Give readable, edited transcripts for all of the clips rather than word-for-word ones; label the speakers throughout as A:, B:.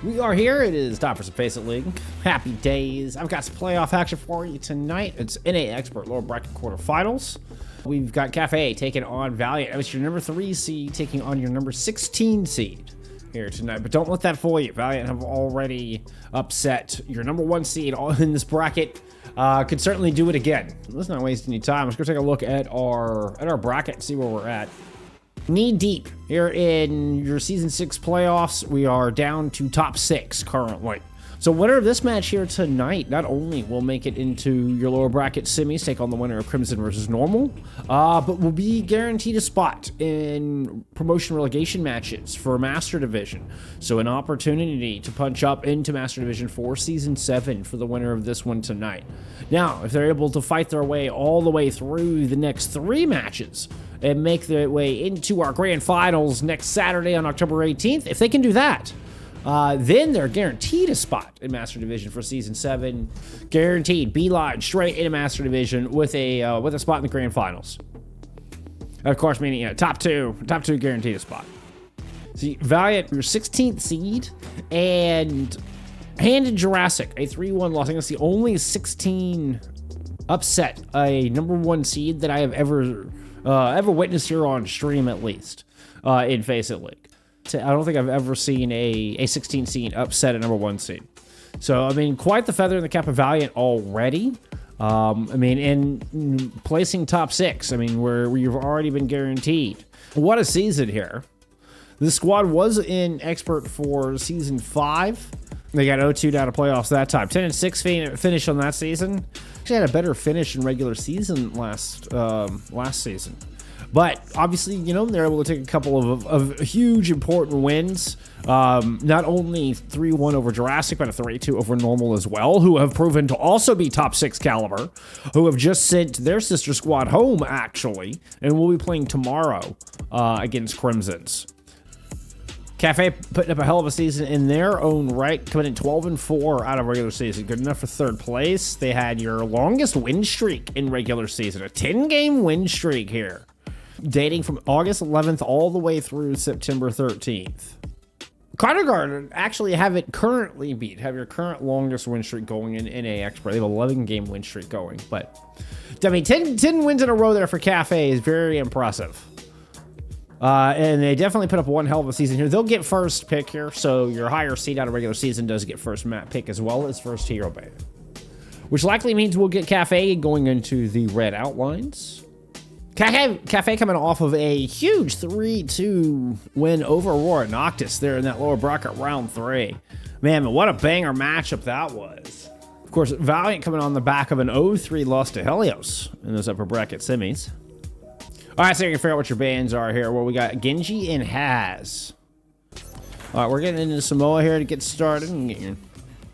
A: We are here. It is time for some FACEIT League. Happy days. I've got some playoff action for you tonight. It's NA Expert lower bracket quarterfinals. We've got Kafe taking on Valiant. It's your number 3 seed taking on your number 16 seed here tonight. But don't let that fool you. Valiant have already upset your number 1 seed in this bracket. Could certainly do it again. Let's not waste any time. Let's go take a look at our bracket and see where we're at. Knee deep here in your season 6 playoffs. We are down to top 6 currently. So winner of this match here tonight not only will make it into your lower bracket semis, take on the winner of Crimson versus Normal, but will be guaranteed a spot in promotion relegation matches for Master Division. So an opportunity to punch up into Master Division for season 7 for the winner of this one tonight. Now, if they're able to fight their way all the way through the next 3 matches and make their way into our grand finals next Saturday on October 18th, if they can do that, then they're guaranteed a spot in Master Division for Season 7. Guaranteed. Beeline straight into Master Division with a spot in the Grand Finals. Of course, meaning, top two guaranteed a spot. See, Valiant, your 16th seed, and handed Jurassic a 3-1 loss. I think that's the only 16 upset a number 1 seed that I have ever witnessed here on stream, at least, in FACEIT League. I don't think I've ever seen a 16 seed upset a number 1 seed. So, I mean, quite the feather in the cap of Valiant already. I mean, in placing top 6, I mean, where you've already been guaranteed. What a season here. This squad was in Expert for Season 5. They got 0-2 down to playoffs that time. 10-6 finish on that season. Actually had a better finish in regular season last season. But obviously, you know, they're able to take a couple of huge, important wins. Not only 3-1 over Jurassic, but a 3-2 over Normal as well, who have proven to also be top 6 caliber, who have just sent their sister squad home, actually, and will be playing tomorrow against Crimsons. Kafe putting up a hell of a season in their own right, coming in 12-4 out of regular season. Good enough for 3rd place. They had your longest win streak in regular season, a 10-game win streak here, dating from August 11th all the way through September 13th. Carter Garden actually have your current longest win streak going in NA Expert. They have an 11-game win streak going. But, I mean, 10 wins in a row there for Kafe is very impressive. And they definitely put up one hell of a season here. They'll get first pick here, so your higher seed out of regular season does get first map pick as well as first hero ban. Which likely means we'll get Kafe going into the red outlines. Kafe coming off of a huge 3-2 win over Aurora Noctis there in that lower bracket round 3. Man, what a banger matchup that was. Of course, Valiant coming on the back of an 0-3 loss to Helios in those upper bracket semis. All right, so you can figure out what your bans are here. Well, we got Genji and Haz. All right, we're getting into Samoa here to get started and get your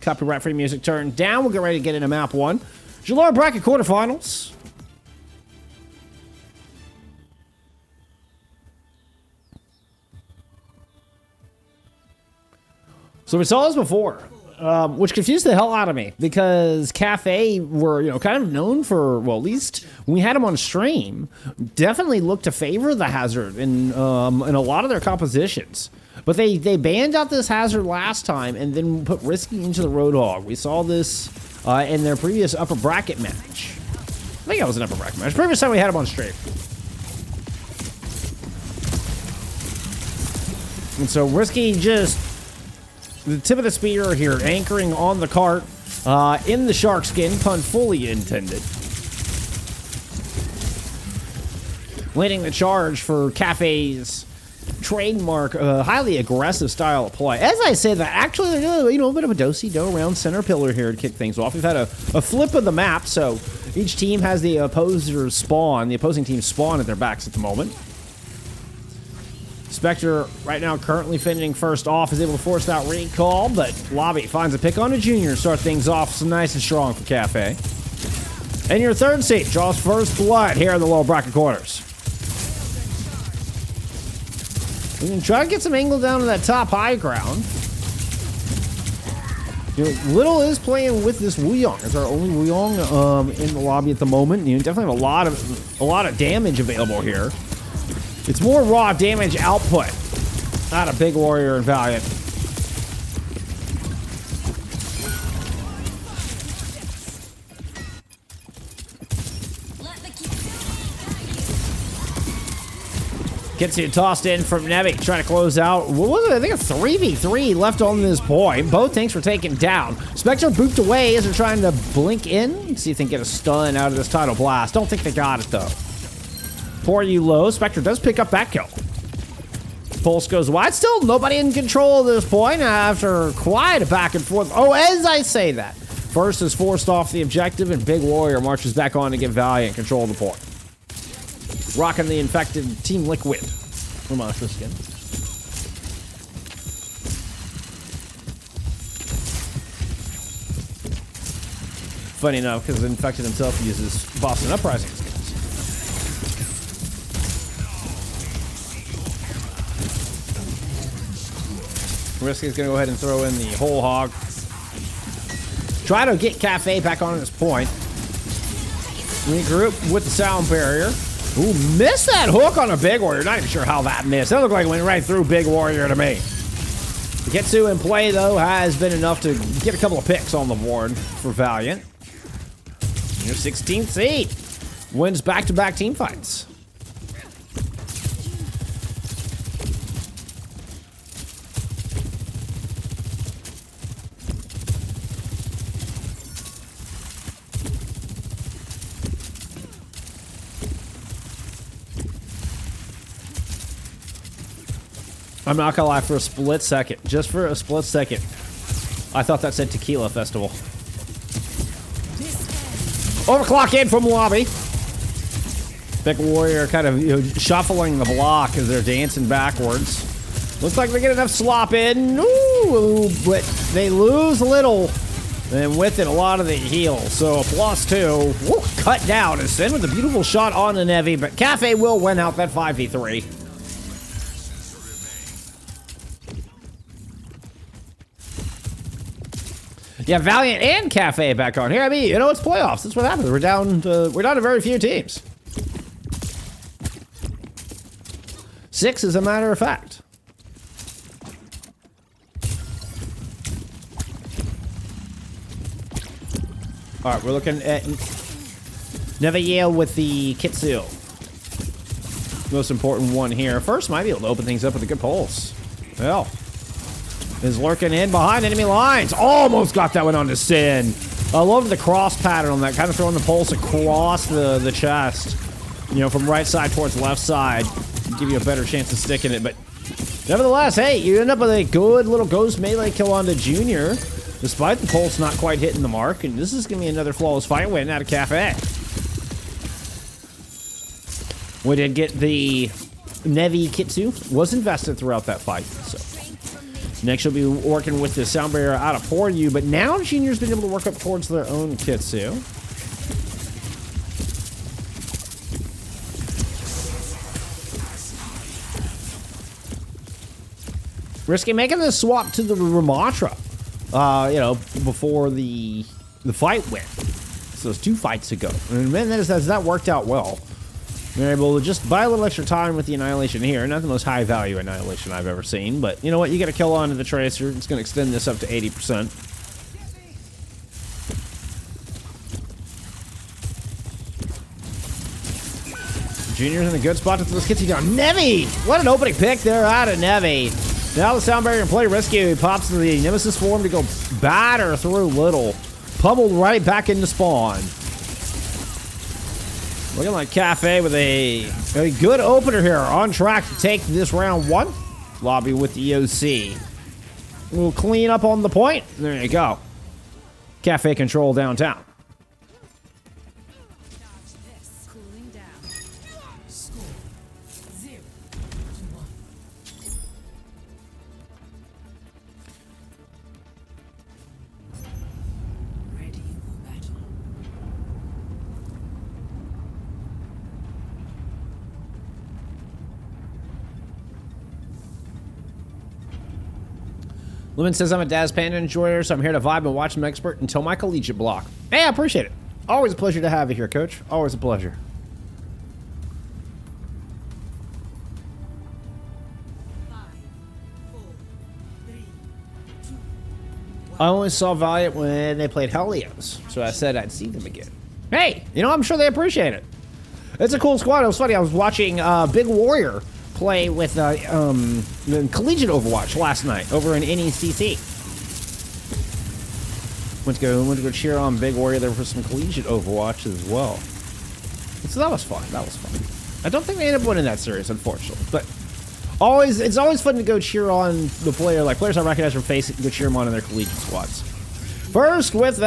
A: copyright-free music turned down. We'll get ready to get into map 1. It's your lower bracket quarterfinals. So we saw this before, which confused the hell out of me because Kafe were, you know, kind of known for, well, at least when we had them on stream, definitely looked to favor the Hazard in a lot of their compositions. But they banned out this Hazard last time and then put Risky into the Roadhog. We saw this in their previous upper bracket match. I think that was an upper bracket match. Previous time we had them on stream. And so Risky just the tip of the spear here, anchoring on the cart in the shark skin, pun fully intended. Leading the charge for Kafe's trademark, highly aggressive style of play. As I say that, actually, they're doing, you know, a bit of a do-si-do around center pillar here to kick things off. We've had a flip of the map, so each team has the opposing team spawn at their backs at the moment. Spectre, right now, currently finishing first off, is able to force that recall, but Lobby finds a pick on a junior to start things off so nice and strong for Kafe. And your 3rd seed draws first blood here in the lower bracket quarters. We can try to get some angle down to that top high ground. You know, Little is playing with this Wuyong. It's our only Wuyong in the lobby at the moment. You definitely have a lot of damage available here. It's more raw damage output, not a big warrior and Valiant. Gets it tossed in from Nevi, trying to close out. What was it? I think a 3v3 left on this point. Both tanks were taken down. Spectre booped away as they're trying to blink in. See if they can get a stun out of this tidal blast. Don't think they got it, though. Pour you low. Spectre does pick up that kill. Pulse goes wide. Still nobody in control at this point after quite a back and forth. Oh, as I say that. First is forced off the objective, and Big Warrior marches back on to give Valiant control of the point. Rocking the infected Team Liquid. Monster skin. Funny enough, because Infected himself uses Boston Uprising skins. Risky's gonna go ahead and throw in the whole hog. Try to get Kafe back on this point. Regroup with the sound barrier. Ooh, missed that hook on a Big Warrior. Not even sure how that missed. That looked like it went right through Big Warrior to me. Getsu in play, though, has been enough to get a couple of picks on the board for Valiant. Your 16th seed. Wins back-to-back team fights. I'm not gonna lie, for a split second, just for a split second, I thought that said Tequila Festival. Overclock in from lobby. Big Warrior kind of shuffling the block as they're dancing backwards. Looks like they get enough slop in. Ooh, but they lose little, and with it, a lot of the heal. So a +2. Woo, cut down. And Sin with a beautiful shot on the Nevi, but Kafe will win out that 5v3. Yeah, Valiant and Kafe back on here. I mean, you know, it's playoffs. That's what happens. We're down to very few teams. 6 as a matter of fact. All right, we're looking at Nevi Yale with the Kitsu. Most important one here. First, might be able to open things up with a good pulse. Well. Is lurking in behind enemy lines. Almost got that one onto Sin. I love the cross pattern on that, kind of throwing the pulse across the chest. You know, from right side towards left side. Give you a better chance of sticking it, but nevertheless, hey, you end up with a good little ghost melee kill onto Junior, despite the pulse not quite hitting the mark, and this is going to be another flawless fight win out of Kafe. We did get the Nevi Kitsu, was invested throughout that fight, so. Next, you'll be working with the sound barrier out of Poryu, but now Junior's been able to work up towards their own Kitsu. Risky making the swap to the Ramatra, you know, before the fight went. So it's 2 fights ago. And man, that worked out well. They're able to just buy a little extra time with the Annihilation here. Not the most high value Annihilation I've ever seen, but you know what? You get a kill onto the Tracer. It's going to extend this up to 80%. Junior's in a good spot to throw this Kitsu down. Nevi! What an opening pick there out of Nevi. Now the sound barrier in play risky. He pops to the Nemesis form to go batter through Little. Pummeled right back into spawn. Looking like Kafe with a good opener here. On track to take this round 1. Lobby with the OC. We'll clean up on the point. There you go. Kafe control downtown. Lumen says, I'm a Daz Panda enjoyer, so I'm here to vibe and watch an expert until my collegiate block. Hey, I appreciate it. Always a pleasure to have you here, Coach. Always a pleasure. I only saw Valiant when they played Helios, so I said I'd see them again. Hey, you know, I'm sure they appreciate it. It's a cool squad. It was funny. I was watching Big Warrior play with the collegiate Overwatch last night over in NECC. Went to go cheer on Big Warrior there for some collegiate Overwatch as well. So that was fun. That was fun. I don't think they ended up winning that series, unfortunately. But it's always fun to go cheer on the player, like players I recognize from FACEIT, and go cheer them on in their collegiate squads. First with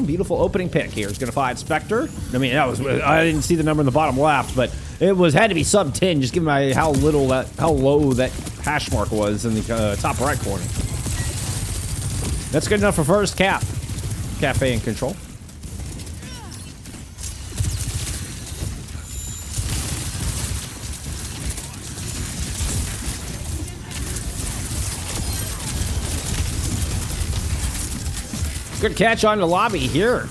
A: beautiful opening pick here. He's gonna fight Spectre. I mean, I didn't see the number in the bottom left, but it had to be sub 10, just given by how low that hash mark was in the top right corner. That's good enough for first cap. Kafe in control. Good catch on the lobby here.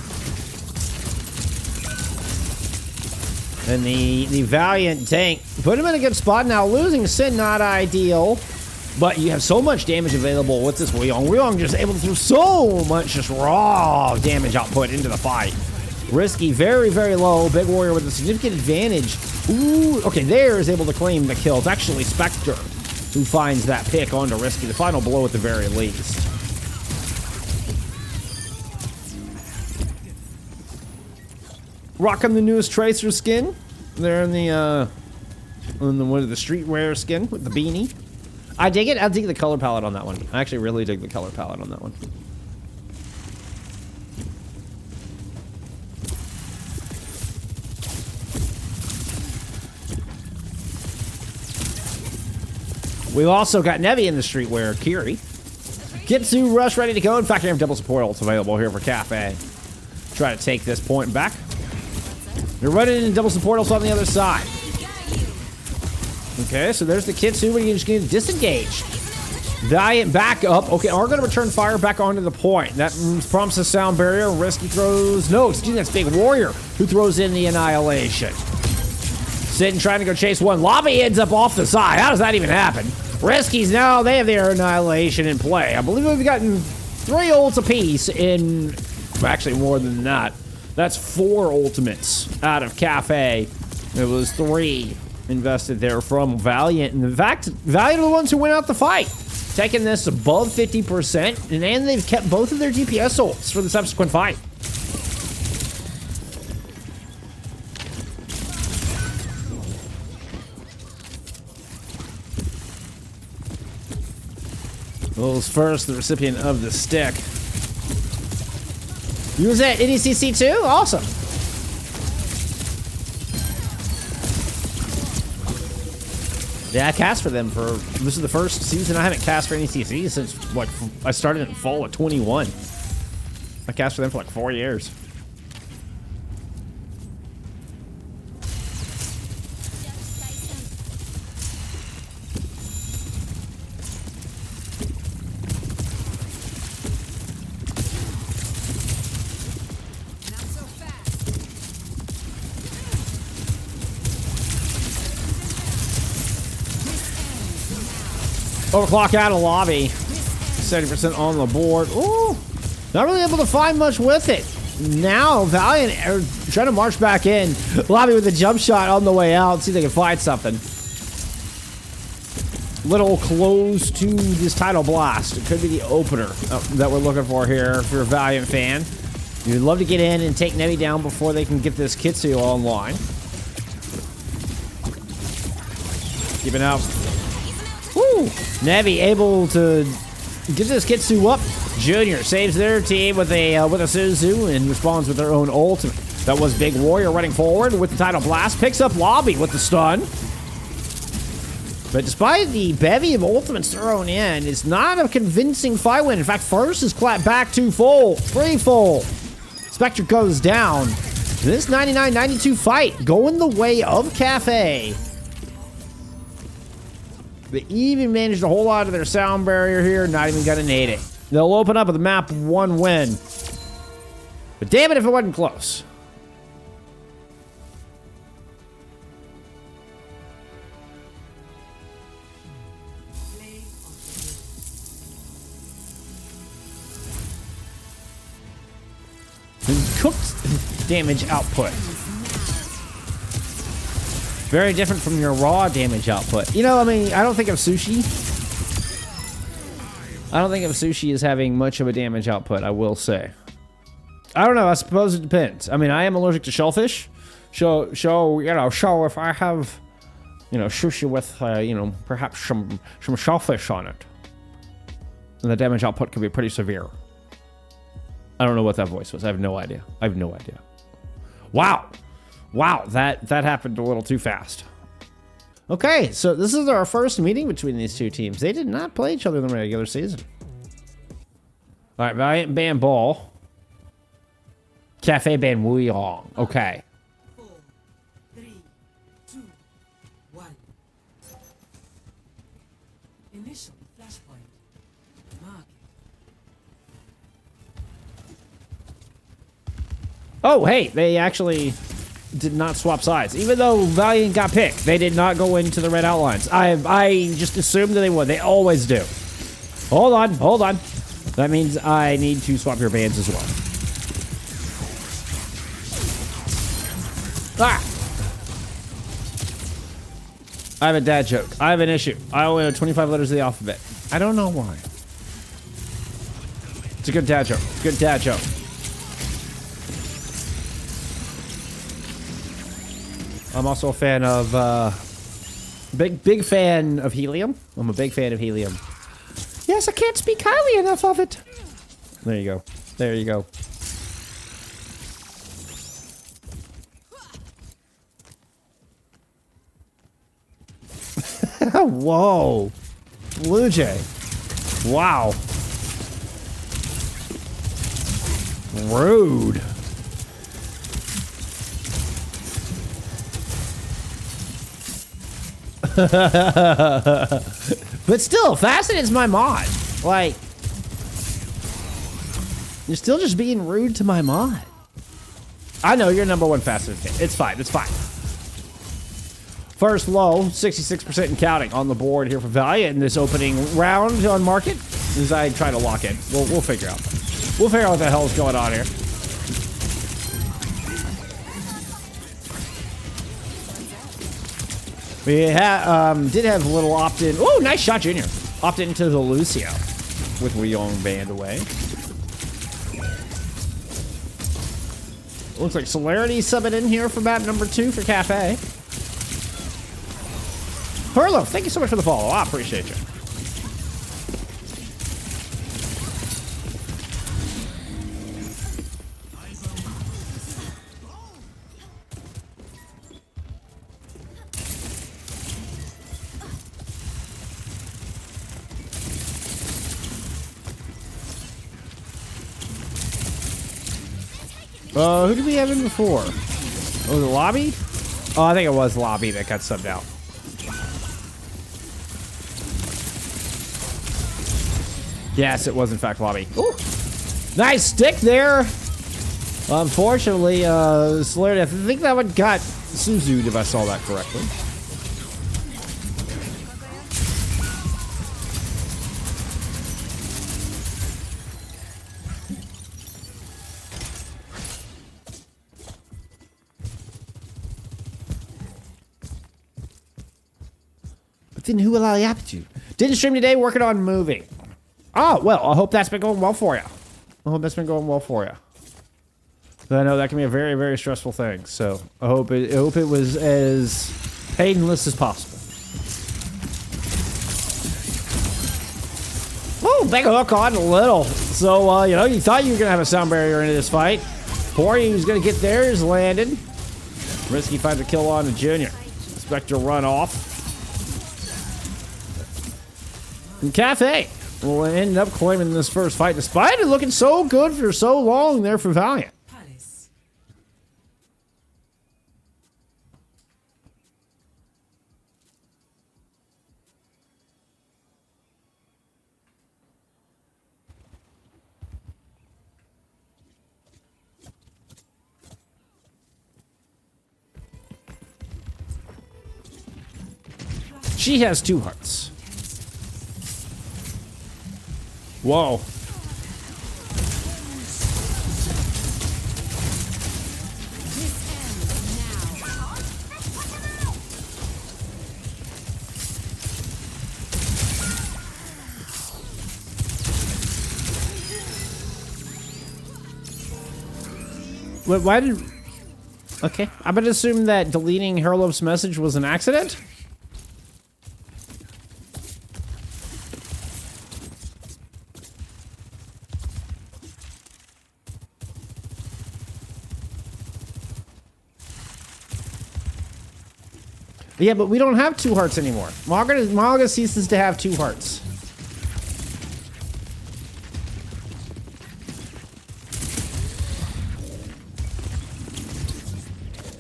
A: And the Valiant tank put him in a good spot. Now losing Sin, not ideal. But you have so much damage available with this Lijiang. Lijiang just able to throw so much just raw damage output into the fight. Risky, very, very low. Big Warrior with a significant advantage. Ooh, okay, there is able to claim the kill. It's actually Spectre who finds that pick onto Risky. The final blow at the very least. Rocking the newest Tracer skin. They're in the streetwear skin with the beanie. I dig it. I dig the color palette on that one. I actually really dig the color palette on that one. We've also got Nevi in the streetwear, Kiri. Kitsu Rush ready to go. In fact, I have double support ults available here for Kafe. Try to take this point back. They're running in double support ults on the other side. Okay, so there's the Kitsu, but you're just going to disengage. Valiant back up. Okay, are going to return fire back onto the point. That prompts a sound barrier. Risky throws. No, excuse me, that's Big Warrior who throws in the annihilation. Sitting trying to go chase one. Lobby ends up off the side. How does that even happen? Risky's now, they have their annihilation in play. I believe we've gotten 3 ults apiece in, actually more than that. That's 4 ultimates out of Kafe. It was 3 invested there from Valiant. And in fact, Valiant are the ones who went out the fight, taking this above 50%, and then they've kept both of their DPS ults for the subsequent fight. Will's first, the recipient of the stick. You was at NECC too? Awesome. Yeah, I cast for them for, this is the first season I haven't cast for NECC since, like, I started in fall of 21. I cast for them for like 4 years. Overclock out of lobby. 70% on the board. Ooh, not really able to find much with it. Now Valiant are trying to march back in. Lobby with a jump shot on the way out. See if they can find something. Little close to this title blast. It could be the opener that we're looking for here if you're a Valiant fan. You'd love to get in and take Nevi down before they can get this Kitsu online. Keeping out. Woo! Nevi able to get this Kitsu up. Junior saves their team with a Suzu and responds with their own ultimate. That was Big Warrior running forward with the title blast. Picks up Lobby with the stun. But despite the bevy of ultimates thrown in, it's not a convincing fight win. In fact, first is clapped back 2 full, 3 full. Spectre goes down. This 99-92 fight going the way of Kafe. They even managed to hold on to their sound barrier here, not even gonna need it. They'll open up with a map 1 win. But damn it if it wasn't close. And cooked damage output. Very different from your raw damage output. You know, I mean, I don't think of sushi. I don't think of sushi as having much of a damage output, I will say. I don't know, I suppose it depends. I mean, I am allergic to shellfish. So if I have, you know, sushi with, you know, perhaps some shellfish on it, then the damage output could be pretty severe. I don't know what that voice was. I have no idea. I have no idea. Wow. Wow, that happened a little too fast. Okay, so this is our first meeting between these two teams. They did not play each other in the regular season. All right, Valiant ban Ball. Kafe ban Lijiang. Okay.
B: 4, 3, 2, 1. Initial flashpoint. Mark.
A: Oh, hey, they actually did not swap sides. Even though Valiant got picked, they did not go into the red outlines. I just assumed that they would. They always do. Hold on, hold on. That means I need to swap your bands as well. Ah! I have a dad joke. I have an issue. I only know 25 letters of the alphabet. I don't know why. It's a good dad joke. Good dad joke. I'm also a fan of, big fan of helium. I'm a big fan of helium. Yes, I can't speak highly enough of it. There you go. There you go. Whoa. Blue Jay. Wow. Rude. But still, FACEIT is my mod. Like, you're still just being rude to my mod. I know you're #1 FACEIT fan. It's fine. It's fine. First low, 66% and counting on the board here for Valiant in this opening round on market. As I try to lock in, we'll figure out. We'll figure out what the hell is going on here. We did have a little opt-in. Oh, nice shot, Junior. Opt into the Lucio with Lijiang banned away. Looks like Celerity subbing in here for map #2 for Kafe. Perlo, thank you so much for the follow. I appreciate you. Who did we have in before? Oh, the Lobby? Oh, I think it was Lobby that got subbed out. Yes, it was in fact Lobby. Ooh. Nice stick there. Unfortunately, Celerity, I think that one got Suzu'd if I saw that correctly. But then who will I have to? Didn't stream today, working on moving. Oh, well, I hope that's been going well for you. I hope that's been going well for you. I know that can be a very, very stressful thing. So I hope it was as painless as possible. Oh, big hook on a little. So, you know, you thought you were going to have a sound barrier into this fight. Pori was going to get theirs landed. Risky finds a kill on a Junior. Spectre run off. And Kafe will end up claiming this first fight, despite it looking so good for so long there for Valiant. She has 2 hearts. Whoa. Why did... Okay, I'm gonna assume that deleting Herlov's message was an accident? Yeah, but we don't have 2 hearts anymore. Malaga ceases to have 2 hearts.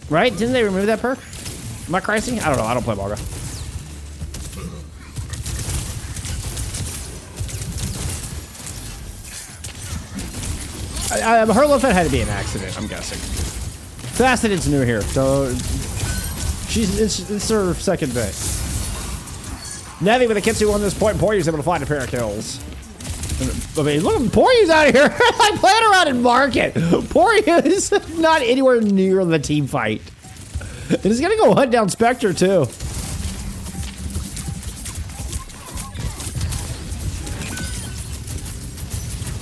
A: Right? Didn't they remove that perk? Am I crazy? I don't know. I don't play Malaga. Herlov had to be an accident, I'm guessing. Faceted's new here, so... It's her second day. Nevi with a Kitsu on this point. Poryu's able to find a pair of kills. I mean, look, Poryu's out of here. I'm playing around in market. Poryu is not anywhere near the team fight. And he's gonna go hunt down Spectre too.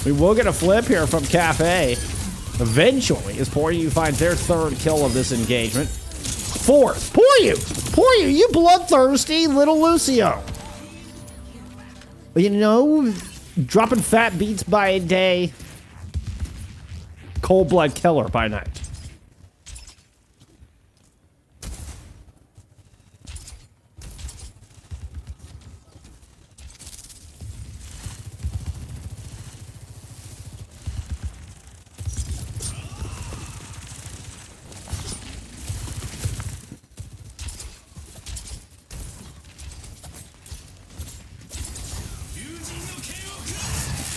A: We will get a flip here from Kafe. Eventually, as Poryu finds their 3rd kill of this engagement. 4th. Poryu, you bloodthirsty little Lucio. You know, dropping fat beats by day, cold blood killer by night.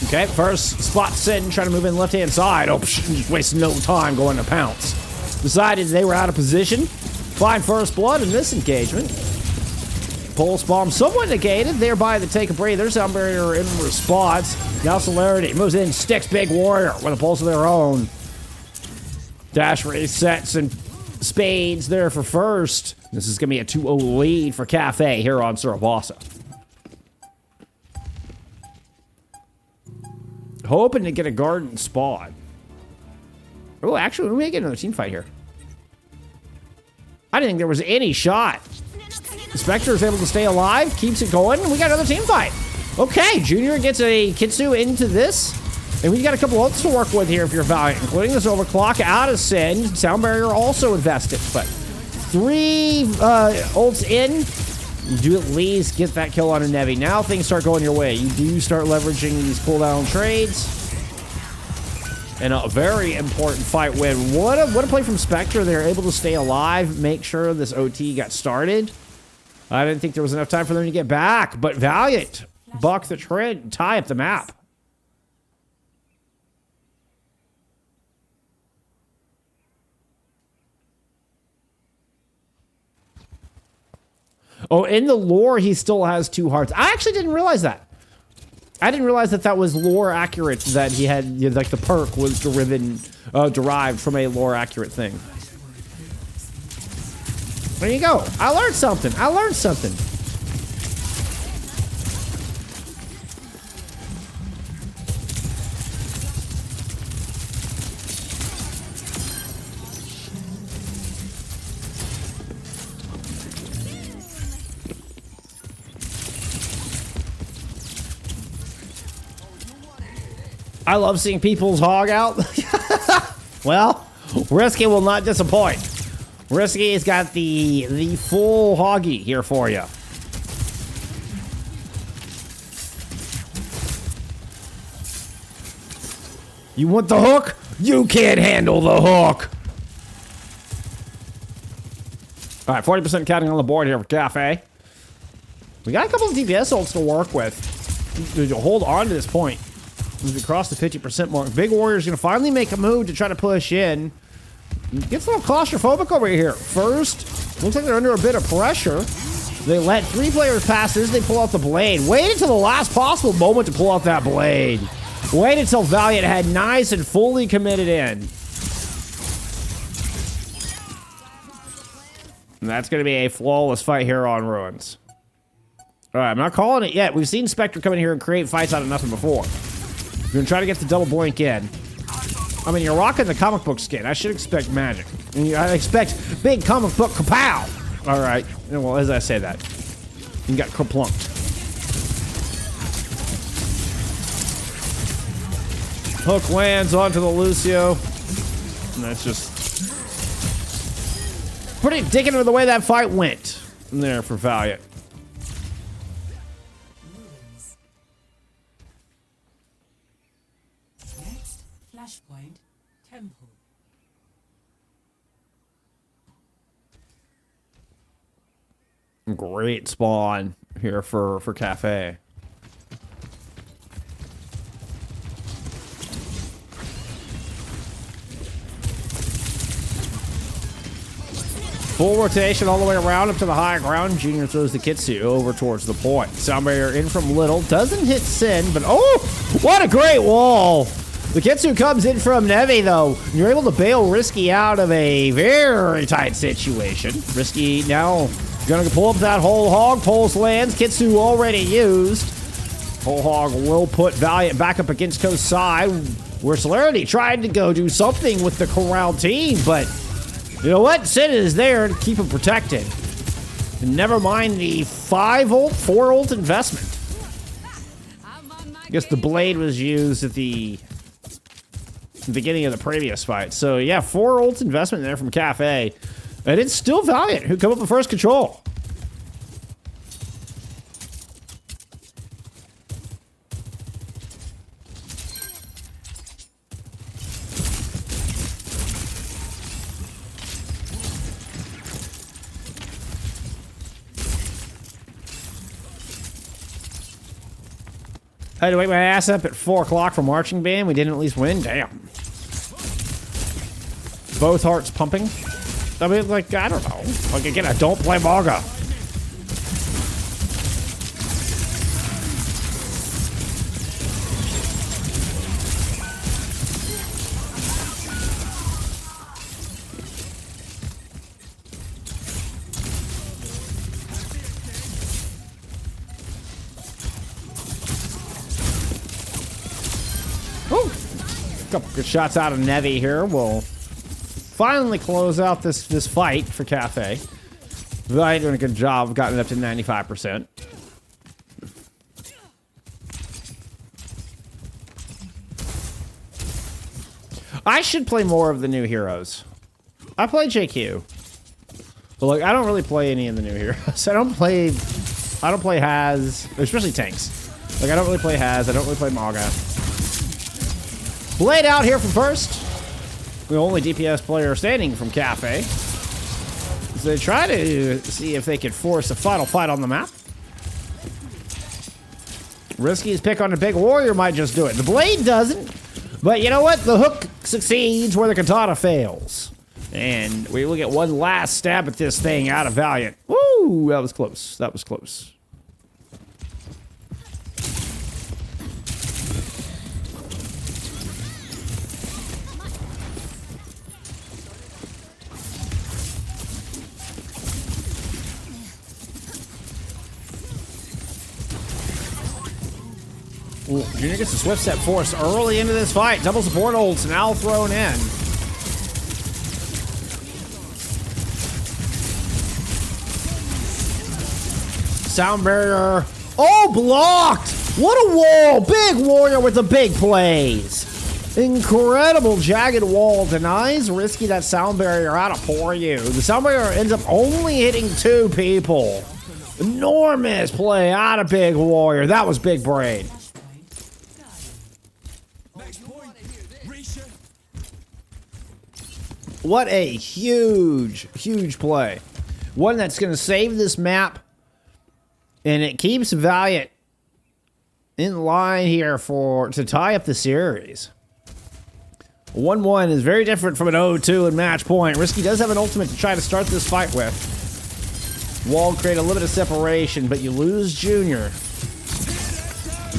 A: Okay, first spot Sin trying to move in left-hand side. Oh, just wasting no time going to pounce. Decided they were out of position. Find first blood in this engagement. Pulse bomb somewhat negated, thereby the take a breather. Sound barrier in response. Now Celerity moves in, sticks Big Warrior with a pulse of their own. Dash resets and spades there for first. This is going to be a 2-0 lead for Kafe here on Suravasa. Hoping to get a garden spot. Oh, actually, we may get another team fight here. I didn't think there was any shot. Spectre is able to stay alive, keeps it going, and we got another team fight. Okay, Junior gets a Kitsu into this, and we got a couple ults to work with here if you're Valiant, including this overclock out of Sin. Sound barrier also invested, but 3 ults in. You do at least get that kill on a Nevi. Now things start going your way. You do start leveraging these pull-down trades. And a very important fight win. What a play from Spectre. They're able to stay alive, make sure this OT got started. I didn't think there was enough time for them to get back, but Valiant buck the trend, tie up the map. Oh, in the lore, he still has 2 hearts. I actually didn't realize that. I didn't realize that that was lore accurate, that he had, you know, like the perk was derived from a lore accurate thing. There you go. I learned something. I learned something. I love seeing people's hog out. Well, Risky will not disappoint. Risky has got the full hoggy here for you. You want the hook? You can't handle the hook. All right, 40% counting on the board here for Kafe. We got a couple of DPS ults to work with. To hold on to this point. As we cross the 50% mark. Big Warrior's going to finally make a move to try to push in. Gets a little claustrophobic over here. First, looks like they're under a bit of pressure. They let 3 players pass as they pull out the blade. Waited until the last possible moment to pull out that blade. Waited until Valiant had nice and fully committed in. And that's going to be a flawless fight here on Ruins. All right, I'm not calling it yet. We've seen Spectre come in here and create fights out of nothing before. We're going to try to get the double blink in. I mean, you're rocking the comic book skin. I should expect magic. I expect big comic book kapow. All right. Well, as I say that, you got kerplunked. Hook lands onto the Lucio. And that's just pretty indicative of the way that fight went there for Valiant.
B: Next, Flashpoint Temple.
A: Great spawn here for Kafe. Full rotation all the way around up to the high ground. Junior throws the Kitsu over towards the point. Sound barrier in from Little. Doesn't hit Sin, but oh, what a great wall. The Kitsu comes in from Nevi, though. You're able to bail Risky out of a very tight situation. Risky now gonna pull up that whole hog. Pulse lands. Kitsu already used. Whole hog will put Valiant back up against Coast side, where Celerity tried to go do something with the Corral team, but you know what? Sid is there to keep him protected. And never mind the 5-ult, 4-ult investment. I guess the blade was used at the beginning of the previous fight. So yeah, 4-ult investment there from Kafe. And it's still Valiant who come up with first control. I had to wake my ass up at 4 o'clock for marching band. We didn't at least win. Damn. Both hearts pumping. I mean, like, I don't know. Like, again, I don't play Maga. Couple good shots out of Nevi here. We'll finally close out this fight for Kafe. Valiant doing a good job, gotten it up to 95%. I should play more of the new heroes. I play JQ, but like I don't really play any of the new heroes. I don't play Haz, especially tanks. Like I don't really play Haz. I don't really play Maga. Blade out here from first. The only DPS player standing from Kafe. So they try to see if they can force a final fight on the map. Risky's pick on the big warrior might just do it. The blade doesn't. But you know what? The hook succeeds where the katana fails. And we will get one last stab at this thing out of Valiant. Woo! That was close. That was close. Ooh, Junior gets a swift step force early into this fight. Double support ults now thrown in. Sound barrier. Oh, blocked! What a wall! Big warrior with the big plays. Incredible jagged wall denies Risky that sound barrier out of Poryu. The sound barrier ends up only hitting 2 people. Enormous play out of Big Warrior. That was big brain. What a huge, huge play. One that's going to save this map. And it keeps Valiant in line here to tie up the series. 1-1 is very different from an 0-2 in match point. Risky does have an ultimate to try to start this fight with. Wall create a little bit of separation, but you lose Junior.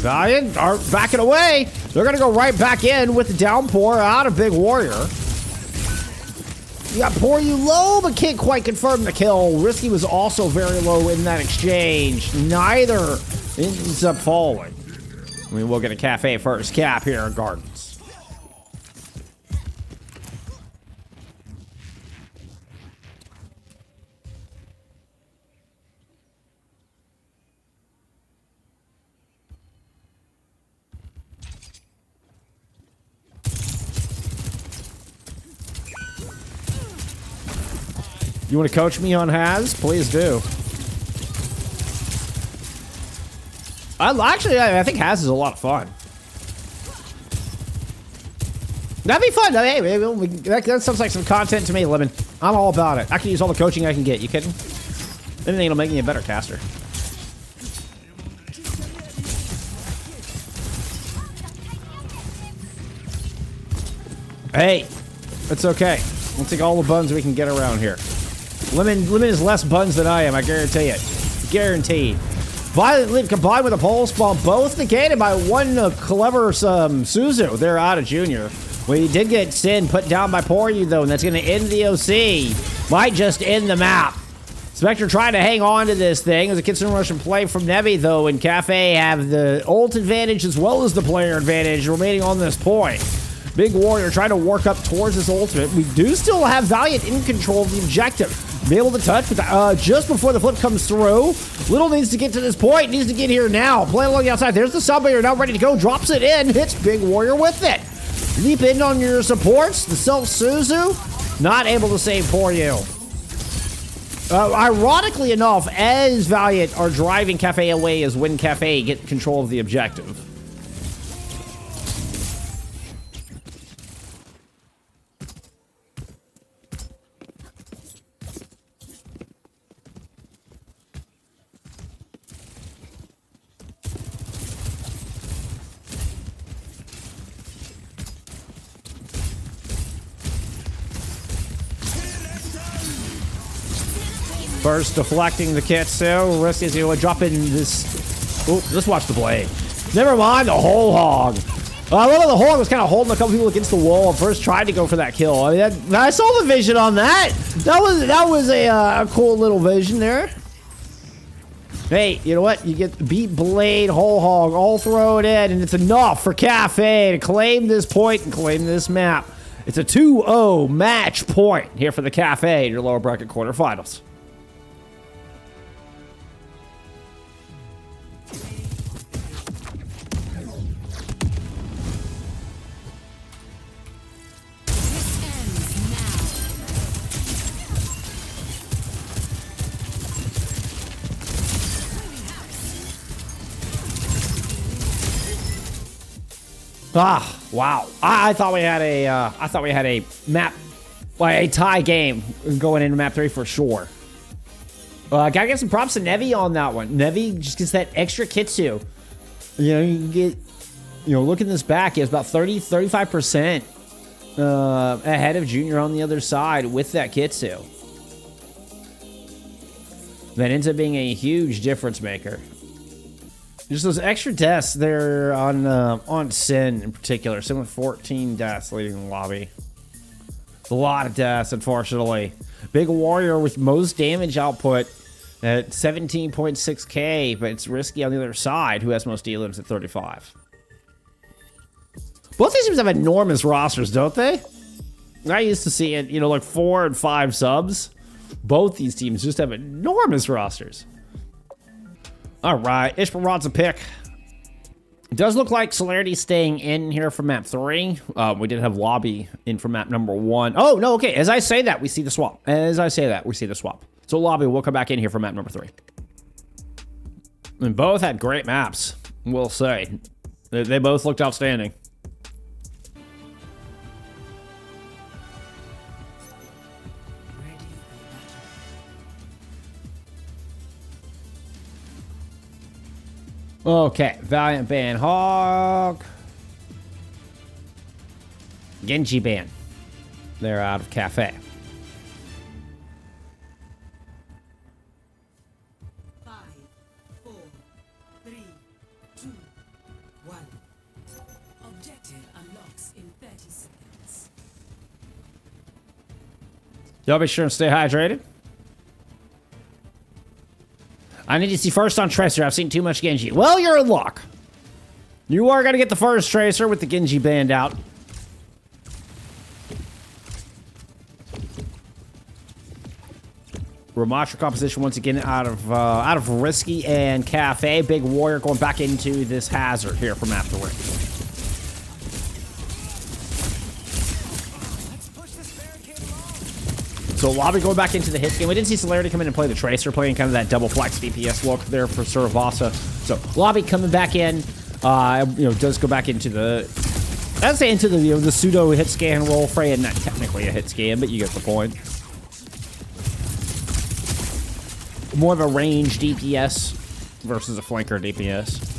A: Valiant are backing away. They're going to go right back in with the downpour out of Big Warrior. You got Poryu low, but can't quite confirm the kill. Risky was also very low in that exchange. Neither ends up falling. I mean, we'll get a Kafe first. Cap here in Gardens. You want to coach me on Haz? Please do. I think Haz is a lot of fun. That'd be fun. Hey, that sounds like some content to me, Lemon. I'm all about it. I can use all the coaching I can get. You kidding? Anything that'll make me a better caster. Hey, it's okay. We'll take all the buns we can get around here. Lemon is less buns than I am, I guarantee it. Guaranteed. Violent Leap combined with a pulse bomb, both negated by one clever Suzu. They're out of Junior. We did get Sin put down by Poryu, though, and that's going to end the OC. Might just end the map. Spectre trying to hang on to this thing as a Kitsune Russian play from Nevi, though, and Kafe have the ult advantage as well as the player advantage remaining on this point. Big Warrior trying to work up towards his ultimate. We do still have Valiant in control of the objective. Be able to touch, but just before the flip comes through, Little needs to get to this point, needs to get here now. Play along the outside. There's the Submariner now ready to go. Drops it in, hits Big Warrior with it. Leap in on your supports. The Self Suzu, not able to save Poryu. Ironically enough, as Valiant are driving Kafe away as when Kafe get control of the objective. First deflecting the Kitsu. Risky is going to drop in this. Oh, let's watch the blade. Never mind the whole hog. I love how the hog was kind of holding a couple people against the wall. First tried to go for that kill. I mean, I saw the vision on that. That was a cool little vision there. Hey, you know what? You get beat blade, whole hog, all throw it in, and it's enough for Kafe to claim this point and claim this map. It's a 2-0 match point here for the Kafe in your lower bracket quarterfinals. Ah, wow. I thought we had a map, like a tie game going into map 3 for sure. Gotta give some props to Nevi on that one. Nevi just gets that extra Kitsu. You know, you can get, you know, looking this back, he has about 35% ahead of Junior on the other side with that Kitsu. That ends up being a huge difference maker. Just those extra deaths there on Sin in particular. Sin with 14 deaths leading the lobby. A lot of deaths, unfortunately. Big Warrior with most damage output at 17.6k, but it's Risky on the other side, who has most elims at 35. Both these teams have enormous rosters, don't they? I used to see it, you know, like 4 and 5 subs. Both these teams just have enormous rosters. All right, Esperanca pick. It does look like Celerity's staying in here for map 3. We did have Lobby in for map number 1. Oh, no, okay. As I say that, we see the swap. As I say that, we see the swap. So Lobby will come back in here for map number 3. And both had great maps, we'll say. They both looked outstanding. Okay, Valiant ban Hog. Genji ban. They're out of Kafe.
B: 5, 4, 3, 2, 1. Objective unlocks in 30 seconds.
A: Y'all be sure and stay hydrated. I need to see first on Tracer. I've seen too much Genji. Well, you're in luck. You are going to get the first Tracer with the Genji band out. Ramatra composition once again out of Risky and Kafe. Big Warrior going back into this hazard here from map 3. So Lobby going back into the hit game. We didn't see Celerity come in and play the Tracer, playing kind of that double flex DPS look there for Suravasa. So Lobby coming back in, does go back into the, I'd say into the, the pseudo hit scan role. Freya, not technically a hit scan, but you get the point. More of a range DPS versus a flanker DPS.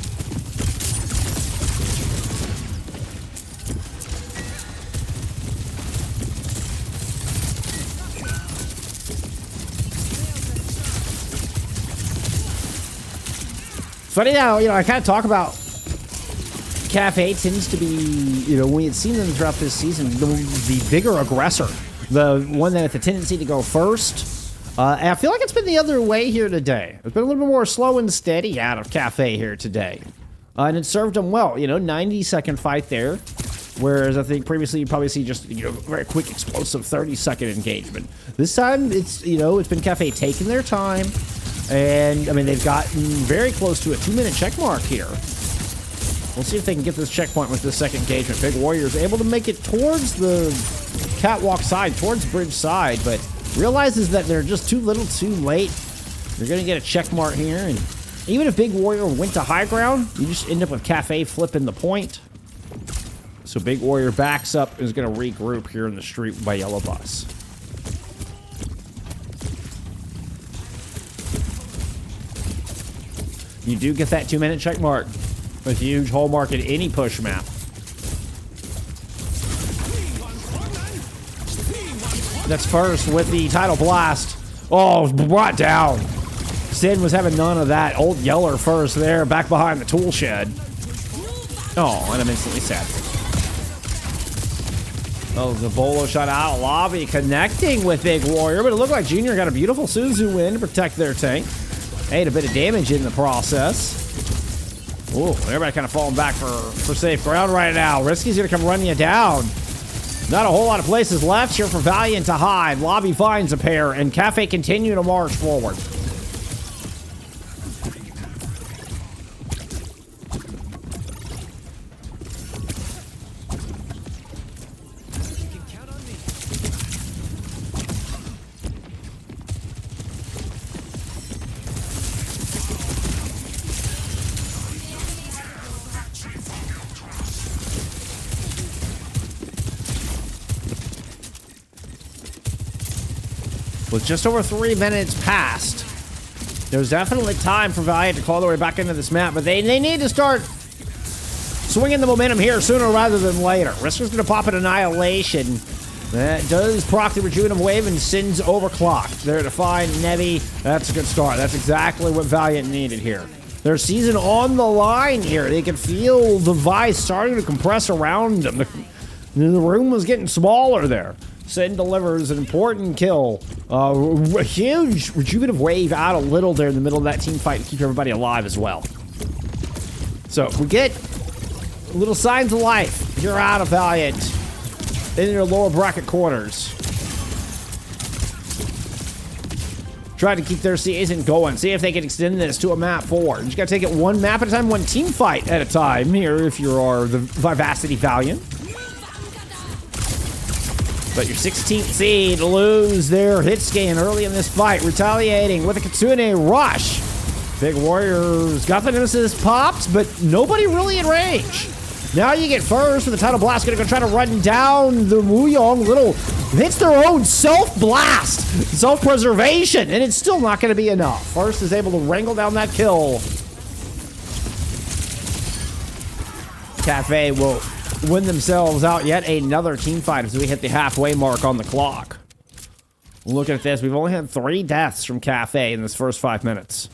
A: Funny now, I kind of talk about Kafe tends to be, when we had seen them throughout this season, the bigger aggressor, the one that had the tendency to go first. And I feel like it's been the other way here today. It's been a little bit more slow and steady out of Kafe here today. And it served them well, 90-second fight there. Whereas I think previously you'd probably see just, very quick, explosive 30-second engagement. This time, it's been Kafe taking their time. And, they've gotten very close to a 2-minute check mark here. We'll see if they can get this checkpoint with this second engagement. Big Warrior's able to make it towards the catwalk side, towards bridge side, but realizes that they're just too little too late. You're going to get a check mark here, and even if Big Warrior went to high ground, you just end up with Kafe flipping the point. So Big Warrior backs up and is going to regroup here in the street by Yellow Bus. You do get that 2-minute check mark. A huge hallmark in any push map. That's first with the Tidal Blast. Oh, brought down. Sin was having none of that. Old Yeller first there, back behind the tool shed. Oh, and I'm instantly sad. Oh, the Bolo shot out. Lobby connecting with Big Warrior, but it looked like Junior got a beautiful Suzu win to protect their tank. Ate a bit of damage in the process. Ooh, everybody kind of falling back for safe ground right now. Risky's gonna come run you down. Not a whole lot of places left here for Valiant to hide. Lobby finds a pair, and Kafe continue to march forward. With just over 3 minutes past, there's definitely time for Valiant to claw their way back into this map, but they need to start swinging the momentum here sooner rather than later. Risker's going to pop an Annihilation. That does proc the Rejuvenative Wave and sends Overclock. There to find Nevi. That's a good start. That's exactly what Valiant needed here. Their season on the line here. They could feel the Vice starting to compress around them. The room was getting smaller there. Sin delivers an important kill. A huge Rejuvenative Wave out a little there in the middle of that team fight to keep everybody alive as well. So we get little signs of life here out of Valiant in their lower bracket quarters. Try to keep their season going. See if they can extend this to a map 4. You just gotta take it one map at a time, one team fight at a time here if you are the Vivacity Valiant. But your 16th seed lose their hit scan early in this fight, retaliating with a Kitsune Rush. Big Warriors got the Nemesis popped, but nobody really in range. Now you get first with the Tidal Blast, gonna go try to run down the Wuyong. Little hits their own self-blast, self-preservation, and it's still not gonna be enough. First is able to wrangle down that kill. Kafe will win themselves out yet another team fight as we hit the halfway mark on the clock. Looking at this, we've only had 3 deaths from Kafe in this first 5 minutes.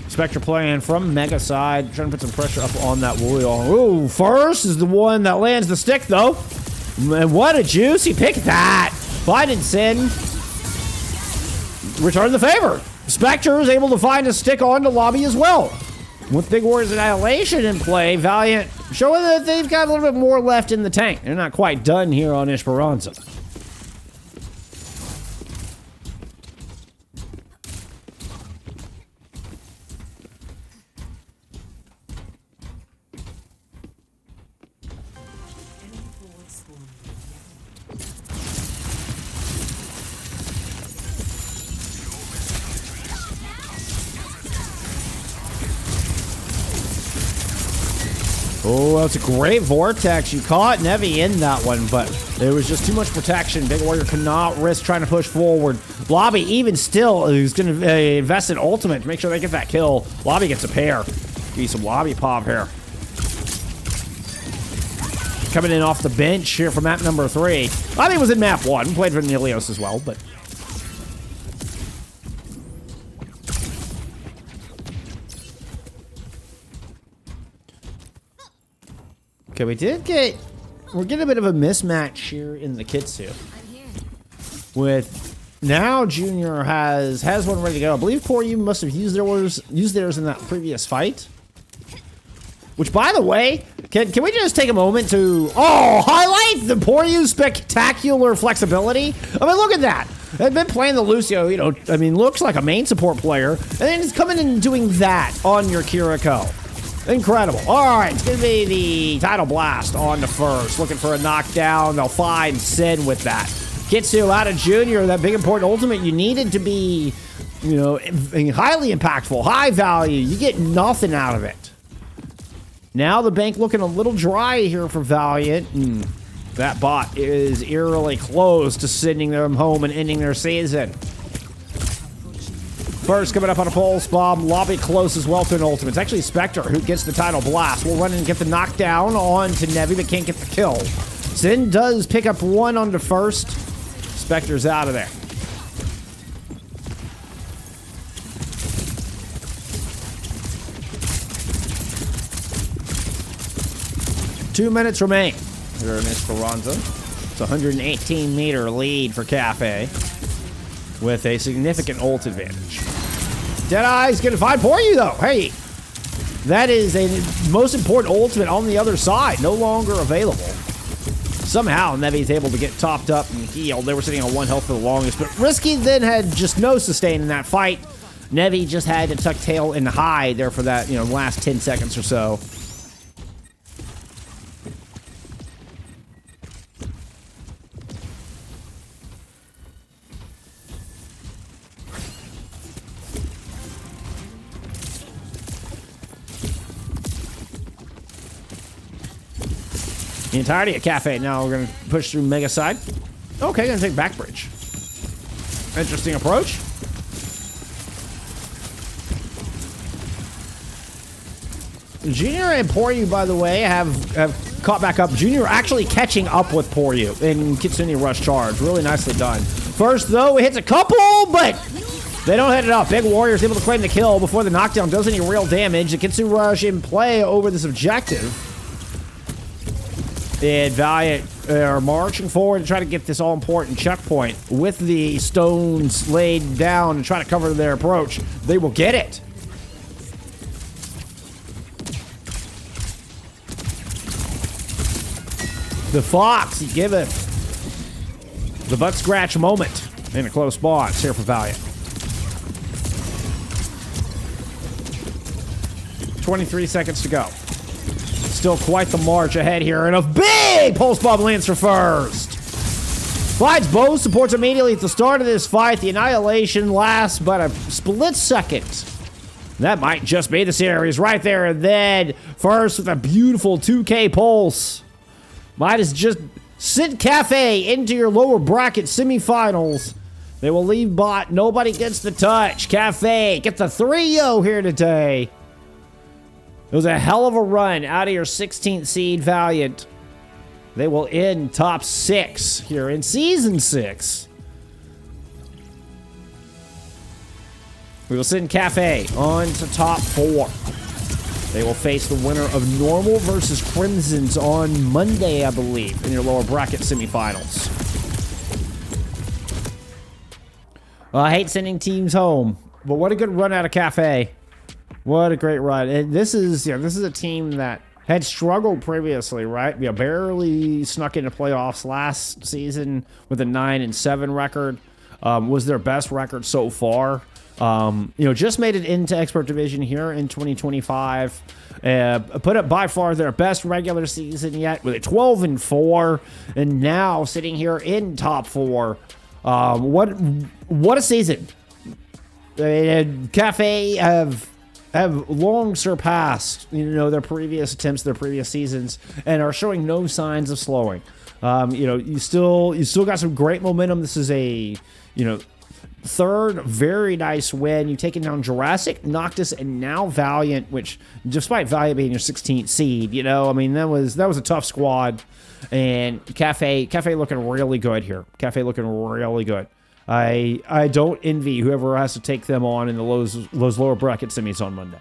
A: Spectre playing from Mega side, trying to put some pressure up on that Wuyong. Ooh, first is the one that lands the stick, though. And what a juicy pick that. Find and Sin. Return the favor. Spectre is able to find a stick on the lobby as well. With Big Warriors Annihilation in play, Valiant showing that they've got a little bit more left in the tank. They're not quite done here on Esperanca. Oh, that's a great vortex. You caught Nevi in that one, but there was just too much protection. Big Warrior cannot risk trying to push forward. Lobby, even still, is going to invest in ultimate to make sure they get that kill. Lobby gets a pair. Give you some lobby pop here. Coming in off the bench here for map number 3. Lobby was in map 1, played for Nilios as well, but... Okay, we're getting a bit of a mismatch here in the Kitsu. With now Junior has one ready to go. I believe Poryu must have used theirs in that previous fight. Which, by the way, can we just take a moment to highlight the Poryu's spectacular flexibility? I mean, look at that. I've been playing the Lucio, you know, I mean, looks like a main support player, and then he's coming in and doing that on your Kiriko. Incredible. All right, it's going to be the Tidal Blast on the first. Looking for a knockdown. They'll find Sin with that. Kitsu out of Junior, that big important ultimate you needed to be, you know, highly impactful, high value. You get nothing out of it. Now the bank looking a little dry here for Valiant. That bot is eerily close to sending them home and ending their season. First, coming up on a pulse bomb, lobby close as well to an ultimate. It's actually Spectre who gets the Tidal Blast. Will run in and get the knockdown on to Nevi, but can't get the kill. Sin does pick up one on the first. Spectre's out of there. Two minutes remain here in Esperanca. It's a 118-meter lead for Kafe with a significant ult advantage. Deadeye's gonna find Poryu though. Hey, that is a most important ultimate on the other side, no longer available. Somehow Nevi's able to get topped up and healed. They were sitting on 1 health for the longest, but Risky then had just no sustain in that fight. Nevi just had to tuck tail and hide there for that, you know, last 10 seconds or so. The entirety of Kafe. Now we're going to push through Mega Side. Okay, going to take back bridge. Interesting approach. Junior and Poryu, by the way, have caught back up. Junior actually catching up with Poryu in Kitsune Rush Charge. Really nicely done. First, though, it hits a couple, but they don't hit it up. Big Warrior's able to claim the kill before the knockdown does any real damage. The Kitsune Rush in play over this objective. And Valiant are marching forward to try to get this all-important checkpoint with the stones laid down and try to cover their approach. They will get it. The Fox, he giveth the butt scratch moment in a close spot. It's here for Valiant. 23 seconds to go. Still quite the march ahead here, and a big pulse bomb lands for first. Finds both supports immediately at the start of this fight. The annihilation lasts but a split second. That might just be the series right there, and then first with a beautiful 2K pulse. Might as just send Kafe into your lower bracket semifinals. They will leave bot. Nobody gets the touch. Kafe get the 3-0 here today. It was a hell of a run out of your 16th seed Valiant. They will end top 6 here in Season 6. We will send Kafe on to top 4. They will face the winner of Normal versus Crimsons on Monday, I believe, in your lower bracket semifinals. I hate sending teams home But what a good run out of Kafe. What a great run. And this is a team that had struggled previously, right? Barely snuck into playoffs last season with a 9-7 record. Was their best record so far. Just made it into Expert Division here in 2025. Put up by far their best regular season yet with a 12-4, and now sitting here in top 4. What a season! Kafe have long surpassed their previous attempts, their previous seasons, and are showing no signs of slowing. You still got some great momentum. This is a third very nice win. You've taken down Jurassic, Noctis, and now Valiant, which despite Valiant being your 16th seed, that was a tough squad. And Kafe looking really good here. Kafe looking really good. I don't envy whoever has to take them on in those lower bracket semis on Monday.